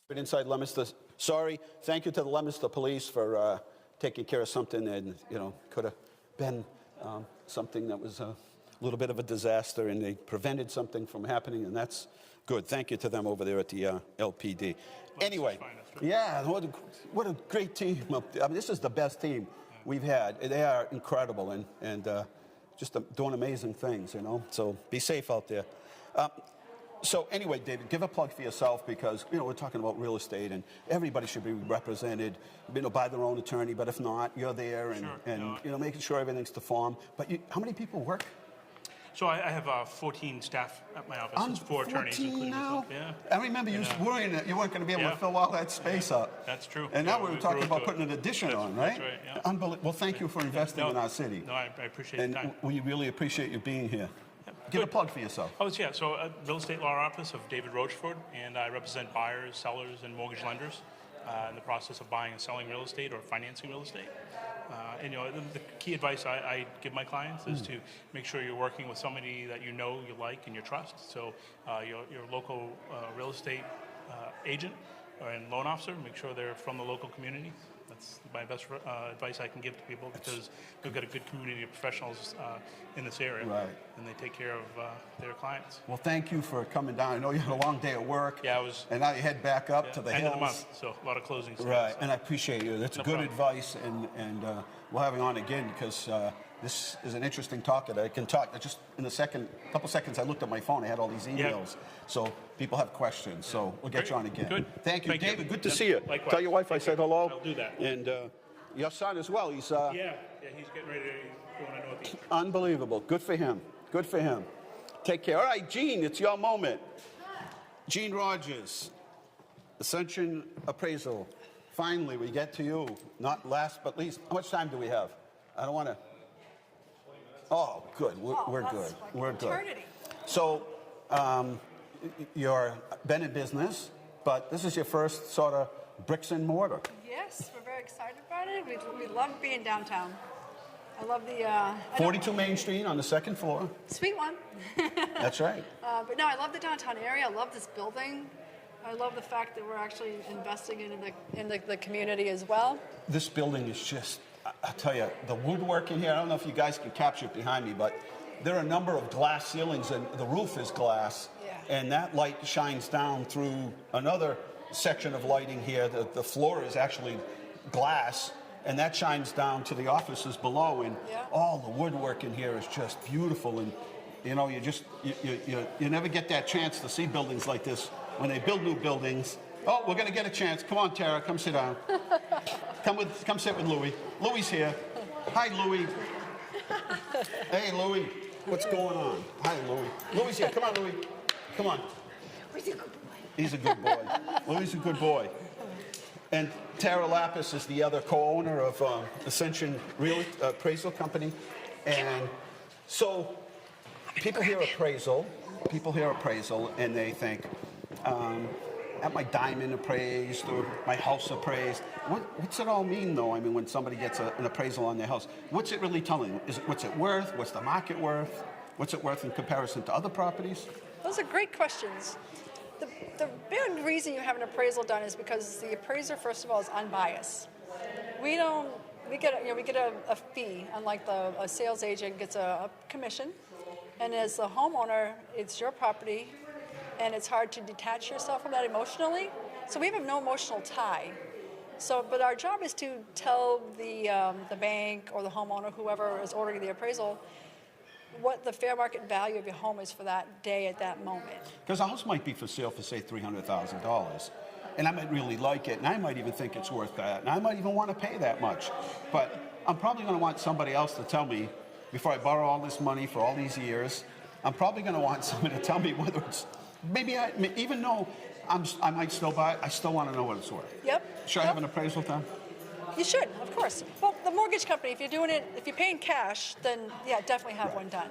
Inside Leominster, sorry. Thank you to the Leominster Police for taking care of something that could have been something that was a little bit of a disaster, and they prevented something from happening, and that's good. Thank you to them over there at the LPD. Anyway, yeah, what a great team up there. I mean, this is the best team we've had. They are incredible and just doing amazing things, So be safe out there. So anyway, David, give a plug for yourself because, we're talking about real estate and everybody should be represented, by their own attorney, but if not, you're there and making sure everything's to form. But how many people work? So I have 14 staff at my office. It's 4 attorneys, including now? myself. Yeah. I remember you worrying that you weren't going to be able to fill all that space up. That's true. And now Yeah, we're talking grew about to putting it. an addition on, That's right? right, yeah. Unbelievable. Well, thank you for investing in our city. No, I appreciate And the time. we really appreciate you being here. Give a plug for yourself. Oh, yeah. So, real estate law office of David Rochford, and I represent buyers, sellers, and mortgage lenders in the process of buying and selling real estate or financing real estate. And the key advice I give my clients is to make sure you're working with somebody that you know, you like, and you trust. So, your local real estate agent and loan officer, make sure they're from the local community. That's my best advice I can give to people because we've got a good community of professionals in this area, Right. and they take care of their clients. Well, thank you for coming down. I know you had a long day at work. Yeah, I was. And now you head back up to the end hills. of the month, so a lot of closings. Right, So. and I appreciate you. That's No good problem. advice, and we'll have you on again because this is an interesting topic. I can talk just in a couple seconds. I looked at my phone. I had all these emails, so people have questions. So we'll get Great. you on again. Good. Thank you, David. Good to Yeah, see you. likewise. Tell your wife I said hello. I'll do that. And your son as well. He's Yeah, he's getting ready to go on a northeast. unbelievable. Good for him. Good for him. Take care. All right, Gene, it's your moment. Gene Rogers, Ascension Appraisal. Finally, we get to you. Not last but least. How much time do we have? I don't want to. Oh, good. We're good. Like We're good. eternity. So, you're been in business, but this is your first sort of bricks and mortar. Yes, we're very excited about it. We love being downtown. I love the 42 Main Street on the second floor. sweet one. That's right. But no, I love the downtown area. I love this building. I love the fact that we're actually investing in the community as well. This building is just, I tell you, the woodwork in here, I don't know if you guys can capture it behind me, but there are a number of glass ceilings and the roof is glass. Yeah. And that light shines down through another section of lighting here. The floor is actually glass and that shines down to the offices below. And all the woodwork in here is just beautiful. And you never get that chance to see buildings like this when they build new buildings. Oh, we're going to get a chance. Come on, Tara, come sit down. Come sit with Louie. Louie's here. Hi, Louie. Hey, Louie. What's going on? Hi, Louie. Louie's here. Come on, Louie. Come on. He's a good boy. Louie's a good boy. And Tara Lapis is the other co-owner of Ascension Appraisal Company. And so people hear appraisal, and they think, at my diamond appraised or my house appraised. What's it all mean, though? I mean, when somebody gets an appraisal on their house, what's it really telling them? What's it worth? What's the market worth? What's it worth in comparison to other properties? Those are great questions. The big reason you have an appraisal done is because the appraiser, first of all, is unbiased. We get a fee, unlike a sales agent gets a commission. And as the homeowner, it's your property, and it's hard to detach yourself from that emotionally. So we have no emotional tie. But our job is to tell the bank or the homeowner, whoever is ordering the appraisal, what the fair market value of your home is for that day at that moment. Because a house might be for sale for, say, $300,000. And I might really like it, and I might even think it's worth that, and I might even want to pay that much. But I'm probably going to want somebody else to tell me, before I borrow all this money for all these years, I'm probably going to want somebody to tell me whether it's, even though I might still buy it, I still want to know what it's worth. Yep. Should I have an appraisal done? You should, of course. Well, the mortgage company, if you're paying cash, then yeah, definitely have one done.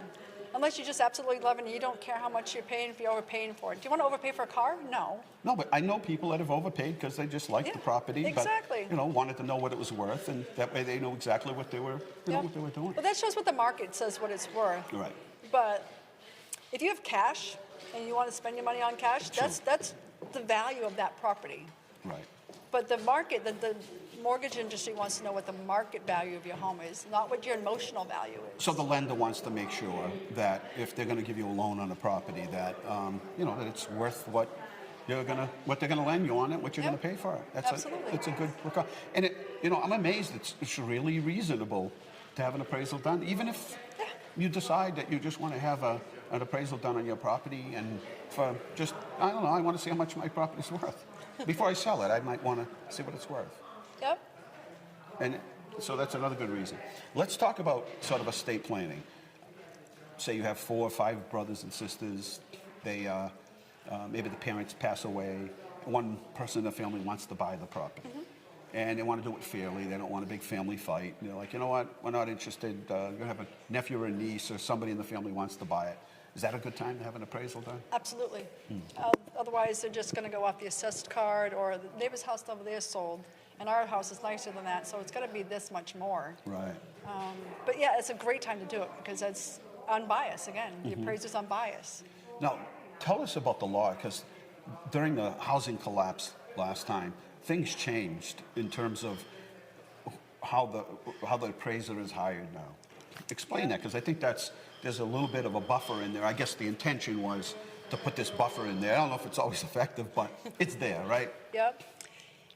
Unless you just absolutely love it and you don't care how much you're paying if you're overpaying for it. Do you want to overpay for a car? No. No, but I know people that have overpaid because they just liked the property. Exactly. But, wanted to know what it was worth, and that way they know exactly what they were, what they were doing. Well, that shows what the market says what it's worth. Right. But if you have cash and you want to spend your money on cash, that's the value of that property. Right. But the market, the mortgage industry wants to know what the market value of your home is, not what your emotional value is. So the lender wants to make sure that if they're going to give you a loan on a property, that that it's worth what they're going to lend you on it, what you're going to pay for it. Absolutely. It's a good look. And I'm amazed. It's really reasonable to have an appraisal done, even if you decide that you just want to have an appraisal done on your property, and for just, I don't know, I want to see how much my property's worth. Before I sell it, I might want to see what it's worth. Yep. And so that's another good reason. Let's talk about sort of estate planning. Say you have 4 or 5 brothers and sisters. They maybe the parents pass away. One person in the family wants to buy the property, and they want to do it fairly. They don't want a big family fight. And they're like, you know what? We're not interested. You're gonna have a nephew or a niece or somebody in the family wants to buy it. Is that a good time to have an appraisal done? Absolutely. Otherwise, they're just going to go off the assessed card, or the neighbor's house over there sold, and our house is nicer than that, so it's going to be this much more. Right. But yeah, it's a great time to do it because it's unbiased. Again, the appraiser's unbiased. Now, tell us about the law, because during the housing collapse last time, things changed in terms of how the appraiser is hired now. Explain that, because I think there's a little bit of a buffer in there. I guess the intention was to put this buffer in there. I don't know if it's always effective, but it's there, right? Yep.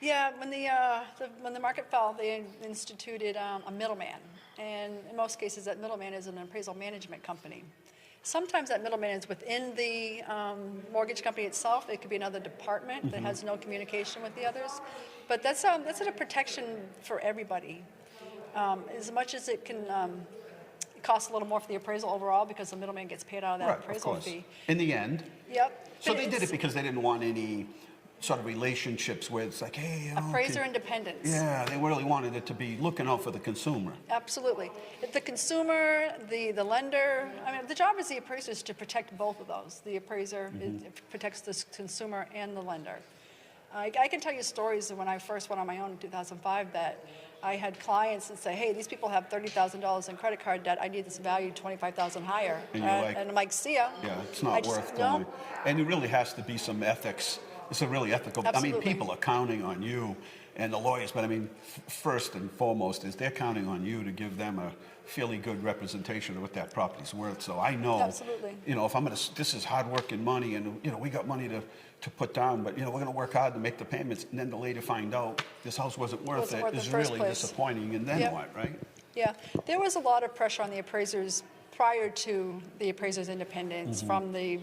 Yeah, when the market fell, they instituted a middleman, and in most cases, that middleman is an appraisal management company. Sometimes that middleman is within the mortgage company itself. It could be another department that has no communication with the others, but that's a protection for everybody. As much as it can. It costs a little more for the appraisal overall because the middleman gets paid out of that Right, appraisal of course. fee. In the end. Yep. So But they did it's it because they didn't want any sort of relationships where it's like, hey, you know, appraiser independence. Yeah, they really wanted it to be looking out for the consumer. Absolutely. The consumer, the lender, I mean, the job is the appraiser is to protect both of those. The appraiser protects the consumer and the lender. I can tell you stories of when I first went on my own in 2005 that I had clients that say, hey, these people have $30,000 in credit card debt. I need this valued $25,000 higher. And you're like, and I'm like, see ya. Yeah, it's not worth going. And it really has to be some ethics. It's a really ethical. Absolutely. I mean, people are counting on you and the lawyers, but I mean, first and foremost is they're counting on you to give them a fairly good representation of what that property's worth. So I know, Absolutely. you know, if I'm going to, this is hard work and money, and you know, we got money to put down, but you know, we're going to work hard to make the payments, and then to later find out this house wasn't worth it is really disappointing. And then what, right? Yeah, there was a lot of pressure on the appraisers prior to the appraiser's independence from the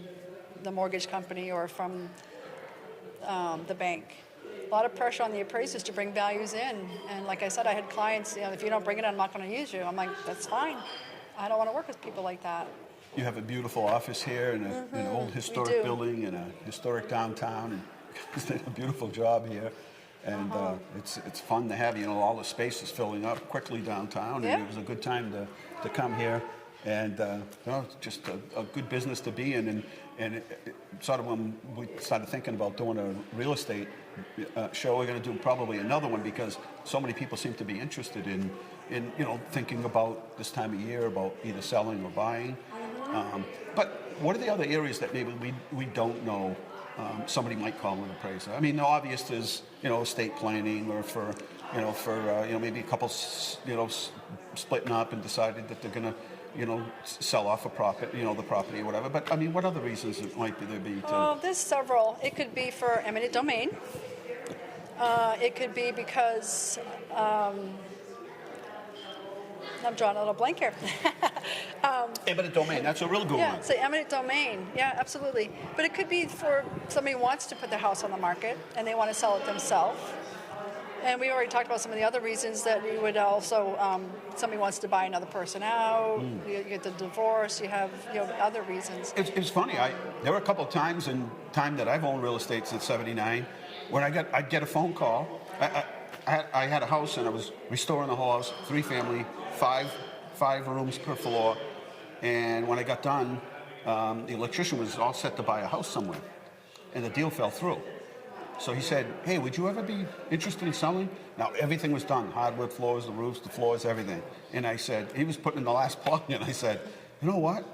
mortgage company or from the bank. A lot of pressure on the appraisers to bring values in. And like I said, I had clients, you know, if you don't bring it in, I'm not going to use you. I'm like, that's fine. I don't want to work with people like that. You have a beautiful office here and an old historic building and a historic downtown, and you've done a beautiful job here. And it's fun to have, you know, all the space is filling up quickly downtown, and it was a good time to come here. And you know, just a good business to be in. And it sort of when we started thinking about doing a real estate show, we're going to do probably another one because so many people seem to be interested in you know, thinking about this time of year about either selling or buying. But what are the other areas that maybe we don't know somebody might call an appraiser? I mean, the obvious is, you know, estate planning, or for you know, maybe a couple, you know, splitting up and decided that they're going to, you know, sell off a profit, you know, the property or whatever. But I mean, what other reasons might there be? Well, there's several. It could be for eminent domain. It could be because I'm drawing a little blank here. Eminent domain, that's a real good Yeah, one. it's the eminent domain. Yeah, absolutely. But it could be for somebody who wants to put their house on the market and they want to sell it themselves. And we already talked about some of the other reasons that you would also, somebody wants to buy another person out, you get the divorce, you have, you know, other reasons. It's funny. There were a couple of times in time that I've owned real estate since '79 when I'd get a phone call. I had a house and I was restoring the whole house, 3-family, five rooms per floor. And when I got done, the electrician was all set to buy a house somewhere, and the deal fell through. So he said, hey, would you ever be interested in selling? Now, everything was done, hardwood floors, the roofs, the floors, everything. And I said, he was putting in the last plug, and I said, you know what?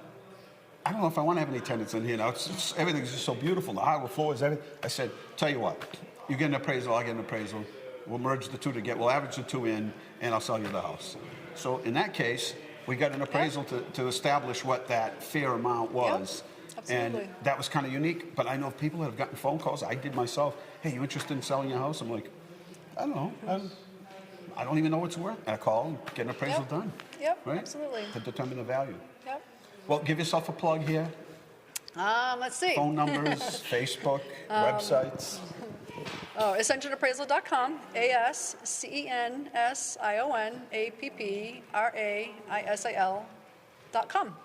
I don't know if I want to have any tenants in here now. Everything's just so beautiful, the hardwood floors, everything. I said, tell you what, you get an appraisal, I'll get an appraisal. We'll merge the two together, we'll average the two in, and I'll sell you the house. So in that case, we got an appraisal to establish what that fair amount was. Yep. Absolutely. And that was kind of unique, but I know people that have gotten phone calls. I did myself. Hey, you interested in selling your house? I'm like, I don't know. I don't even know what it's worth. And I call and get an appraisal done. Yep, right? absolutely. To determine the value. Yep. Well, give yourself a plug here. Let's see. Phone numbers, Facebook, websites. Oh, ascensionappraisal.com, AScensionAppraisal.com.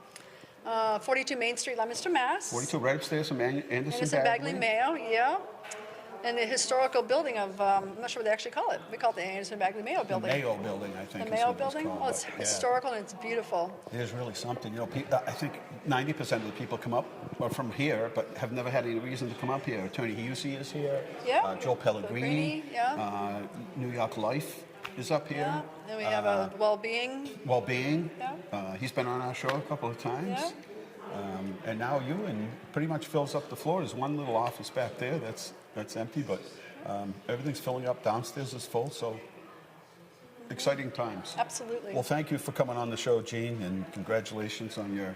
42 Main Street, Leominster, Mass. 42 right upstairs from Anderson Anderson Bagley Mayo, yeah. And the historical building of, I'm not sure what they actually call it. We call it the Anderson Bagley Mayo The building. Mayo Building, I think. The is Mayo what building? called, Well, it's but, yeah. historical and it's beautiful. It is really something. You know, I think 90% of the people come up are from here, but have never had any reason to come up here. Attorney Husey is here. Yeah. Joe Pellegrini. Yeah. New York Life is up here. Yeah. Then we have a well-being. Well-being. Yeah. He's been on our show a couple of times. Yeah. And now you, and pretty much fills up the floor. There's one little office back there that's empty, but everything's filling up. Downstairs is full, so exciting times. Absolutely. Well, thank you for coming on the show, Gene, and congratulations on your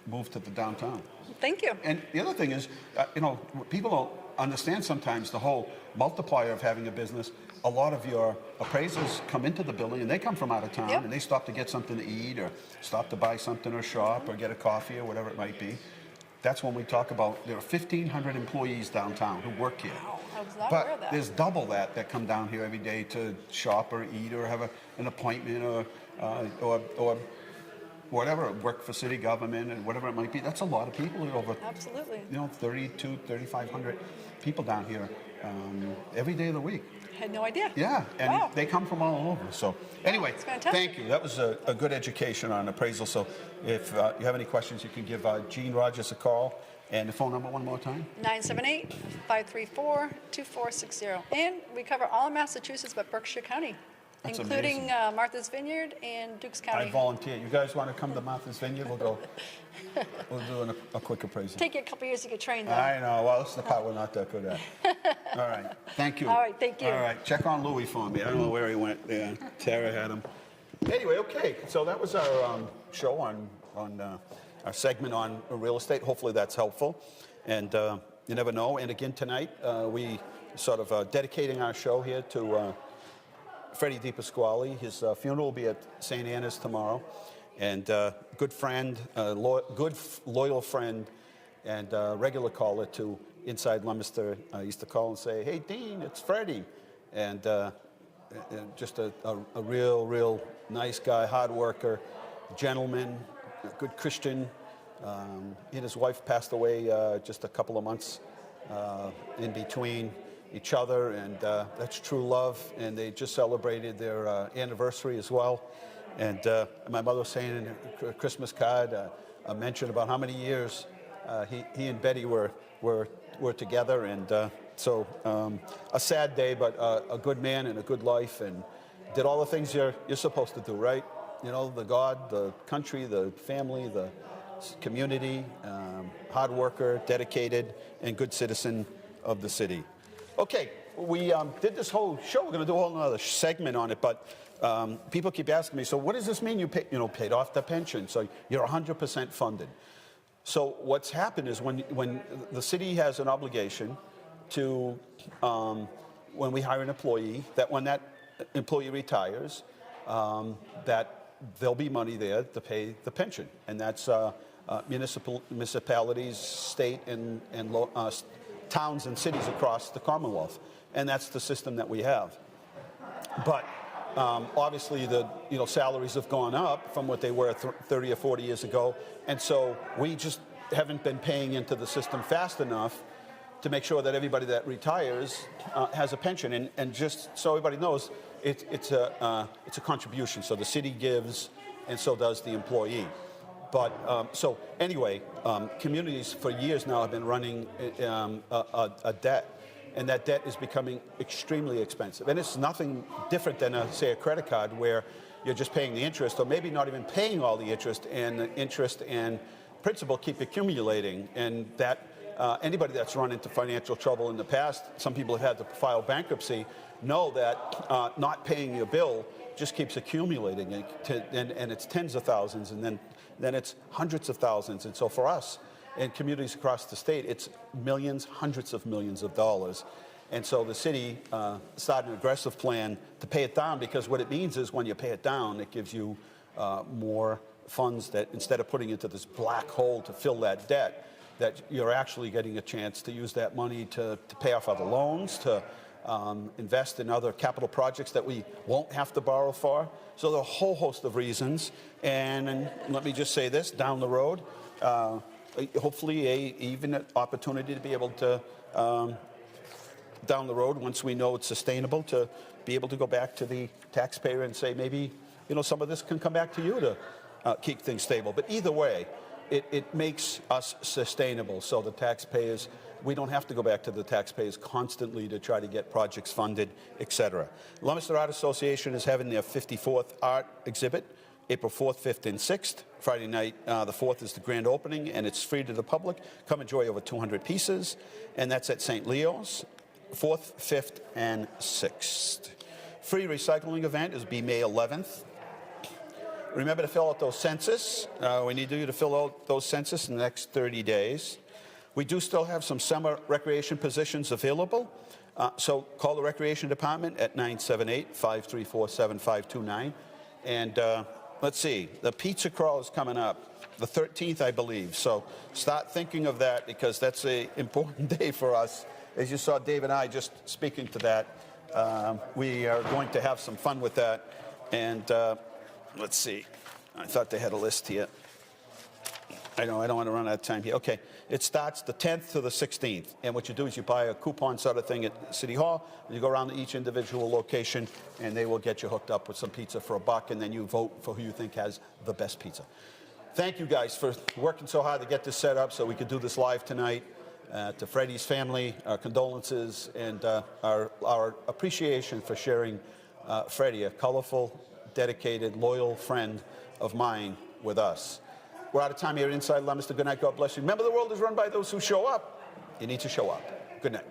move to the downtown. Thank you. And the other thing is, you know, people don't understand sometimes the whole multiplier of having a business. A lot of your appraisals come into the building, and they come from out of town, Yep. and they stop to get something to eat, or stop to buy something, or shop, or get a coffee, or whatever it might be. That's when we talk about there are 1,500 employees downtown who work here. Wow, I was not aware of But that. there's double that come down here every day to shop or eat or have an appointment or whatever, work for city government and whatever it might be. That's a lot of people. There are over, Absolutely. 3,500 people down here every day of the week. Had no idea. Yeah, and Wow. they come from all over. So anyway, It's fantastic. thank you. That was a good education on appraisal. So if you have any questions, you can give Gene Rogers a call. And the phone number one more time? 978-534-2460. And we cover all of Massachusetts but Berkshire County, That's including amazing. Martha's Vineyard and Dukes County. I volunteer. You guys want to come to Martha's Vineyard? We'll go. We'll do a quick appraisal. Take you a couple years to get trained, though. I know. Well, that's the part we're not that good at. All right. Thank you. All right, thank you. All right. Check on Louis for me. I don't know where he went. Yeah. Tara had him. Anyway, okay. So that was our show on our segment on real estate. Hopefully that's helpful. And you never know. And again, tonight, we sort of dedicating our show here to Freddie DiPasquale. His funeral will be at St. Anna's tomorrow. And good friend, loyal friend, and regular caller to Inside Leominster. Used to call and say, "Hey, Dean, it's Freddie." And just a real nice guy, hard worker, gentleman, a good Christian. He and his wife passed away just a couple of months in between each other, and that's true love. And they just celebrated their anniversary as well. And my mother was saying in her Christmas card a mention about how many years he and Betty were together. And so a sad day, but a good man and a good life, and did all the things you're supposed to do, right? You know, the God, the country, the family, the community, hard worker, dedicated, and good citizen of the city. Okay, we did this whole show. We're going to do a whole other segment on it, but people keep asking me, so what does this mean? You paid off the pension, so you're 100% funded. So what's happened is when the city has an obligation to, when we hire an employee, that when that employee retires, that there'll be money there to pay the pension, and that's municipalities, state, and towns and cities across the Commonwealth, and that's the system that we have. But obviously, the salaries have gone up from what they were 30 or 40 years ago, and so we just haven't been paying into the system fast enough to make sure that everybody that retires has a pension. And just so everybody knows, it's a contribution. So the city gives, and so does the employee. But so anyway, communities for years now have been running a debt, and that debt is becoming extremely expensive. And it's nothing different than, say, a credit card where you're just paying the interest, or maybe not even paying all the interest, and the interest and principal keep accumulating. And that anybody that's run into financial trouble in the past, some people have had to file bankruptcy, know that not paying your bill just keeps accumulating, and it's tens of thousands, and then it's hundreds of thousands. And so for us, in communities across the state, it's millions, hundreds of millions of dollars. And so the city started an aggressive plan to pay it down, because what it means is when you pay it down, it gives you more funds that instead of putting into this black hole to fill that debt, that you're actually getting a chance to use that money to pay off other loans, to invest in other capital projects that we won't have to borrow for. So there are a whole host of reasons. And let me just say this, down the road, hopefully even an opportunity to be able to, down the road, once we know it's sustainable, to be able to go back to the taxpayer and say, maybe, some of this can come back to you to keep things stable. But either way, it makes us sustainable, so the taxpayers, we don't have to go back to the taxpayers constantly to try to get projects funded, etc. Leominster Art Association is having their 54th art exhibit, April 4th, 5th, and 6th. Friday night, the 4th is the grand opening, and it's free to the public. Come enjoy over 200 pieces, and that's at St. Leo's, 4th, 5th, and 6th. Free recycling event is be May 11th. Remember to fill out those census. We need you to fill out those census in the next 30 days. We do still have some summer recreation positions available. So call the recreation department at 978-534-7529. And let's see, the pizza crawl is coming up, the 13th, I believe. So start thinking of that, because that's an important day for us. As you saw Dave and I just speaking to that, we are going to have some fun with that. And let's see. I thought they had a list here. I know, I don't want to run out of time here. Okay, it starts the 10th to the 16th. And what you do is you buy a coupon sort of thing at City Hall, and you go around to each individual location, and they will get you hooked up with some pizza for $1, and then you vote for who you think has the best pizza. Thank you guys for working so hard to get this set up so we could do this live tonight. To Freddie's family, our condolences, and our appreciation for sharing Freddie, a colorful, dedicated, loyal friend of mine, with us. We're out of time here inside Leominster. Good night. God bless you. Remember, the world is run by those who show up. You need to show up. Good night.